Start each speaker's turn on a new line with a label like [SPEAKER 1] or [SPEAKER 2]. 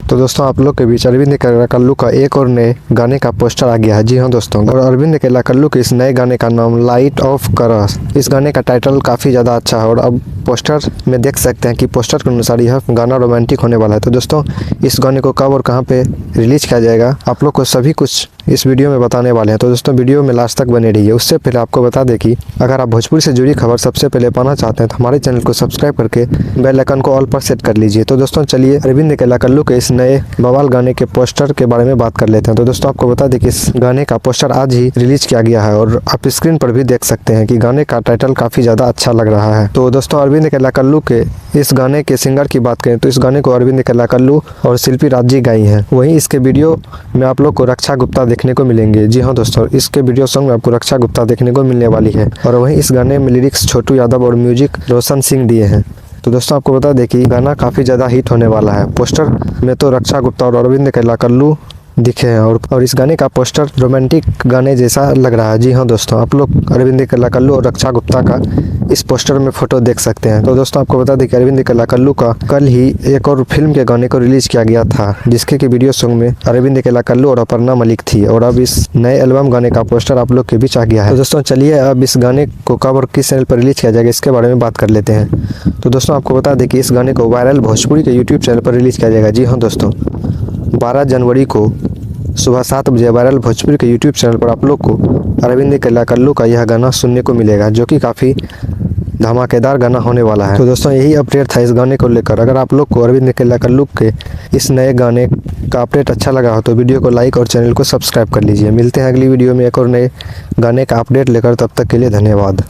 [SPEAKER 1] तो दोस्तों आप लोग के बीच अरविंद अकेला कल्लू का एक और नए गाने का पोस्टर आ गया है। जी हाँ दोस्तों, और अरविंद अकेला कल्लू के इस नए गाने का नाम लाइट ऑफ कर। इस गाने का टाइटल काफ़ी ज़्यादा अच्छा है और अब पोस्टर में देख सकते हैं कि पोस्टर के अनुसार यह गाना रोमांटिक होने वाला है। तो दोस्तों इस गाने को कब और कहाँ पे रिलीज किया जाएगा आप लोग को सभी कुछ इस वीडियो में बताने वाले हैं। तो दोस्तों वीडियो में लास्ट तक बने रहिए। उससे पहले आपको बता दें कि अगर आप भोजपुरी से जुड़ी खबर सबसे पहले पाना चाहते हैं तो हमारे चैनल को सब्सक्राइब करके बेल आइकन को ऑल पर सेट कर लीजिए। तो दोस्तों चलिए अरविंद अकेला कल्लू के इस नए बवाल गाने के पोस्टर के बारे में बात कर लेते हैं। तो दोस्तों आपको बता दें कि इस गाने का पोस्टर आज ही रिलीज किया गया है और आप स्क्रीन पर भी देख सकते हैं कि गाने का टाइटल काफ़ी ज़्यादा अच्छा लग रहा है। तो दोस्तों अरविंद अकेला कल्लू के इस गाने के सिंगर की बात करें तो इस गाने को अरविंद अकेला कल्लू और शिल्पी राज जी गाई हैं। वहीं इसके वीडियो में आप लोग को रक्षा गुप्ता देखने को मिलेंगे। जी हाँ दोस्तों, इसके वीडियो सॉन्ग में आपको रक्षा गुप्ता देखने को मिलने वाली है और वहीं इस गाने में लिरिक्स छोटू यादव और म्यूजिक रोशन सिंह दिए हैं। तो दोस्तों आपको बता दें कि गाना काफ़ी ज़्यादा हिट होने वाला है। पोस्टर में तो रक्षा गुप्ता और अरविंद अकेला कल्लू दिखे हैं और इस गाने का पोस्टर रोमांटिक गाने जैसा लग रहा है। जी हाँ दोस्तों, आप लोग अरविंद अकेला कल्लू और रक्षा गुप्ता का इस पोस्टर में फोटो देख सकते हैं। तो दोस्तों आपको बता दें कि अरविंद अकेला कल्लू का कल ही एक और फिल्म के गाने को रिलीज किया गया था, जिसके की वीडियो सॉन्ग में अरविंद अकेला कल्लू और अपर्णा मलिक थी और अब इस नए एल्बम गाने का पोस्टर आप लोग के बीच आ गया है। तो दोस्तों चलिए अब इस गाने को कब और किस चैनल पर रिलीज किया जाएगा इसके बारे में बात कर लेते हैं। तो दोस्तों आपको बता दें कि इस गाने को वायरल भोजपुरी के यूट्यूब चैनल पर रिलीज किया जाएगा। जी हाँ दोस्तों, 12 जनवरी को सुबह 7 बजे वायरल भोजपुरी के यूट्यूब चैनल पर आप लोग को अरविंद अकेला कल्लू का यह गाना सुनने को मिलेगा, जो कि काफ़ी धमाकेदार गाना होने वाला है। तो दोस्तों यही अपडेट था इस गाने को लेकर। अगर आप लोग को अरविंद अकेला कल्लू के इस नए गाने का अपडेट अच्छा लगा हो तो वीडियो को लाइक और चैनल को सब्सक्राइब कर लीजिए। मिलते हैं अगली वीडियो में एक और नए गाने का अपडेट लेकर, तब तक के लिए धन्यवाद।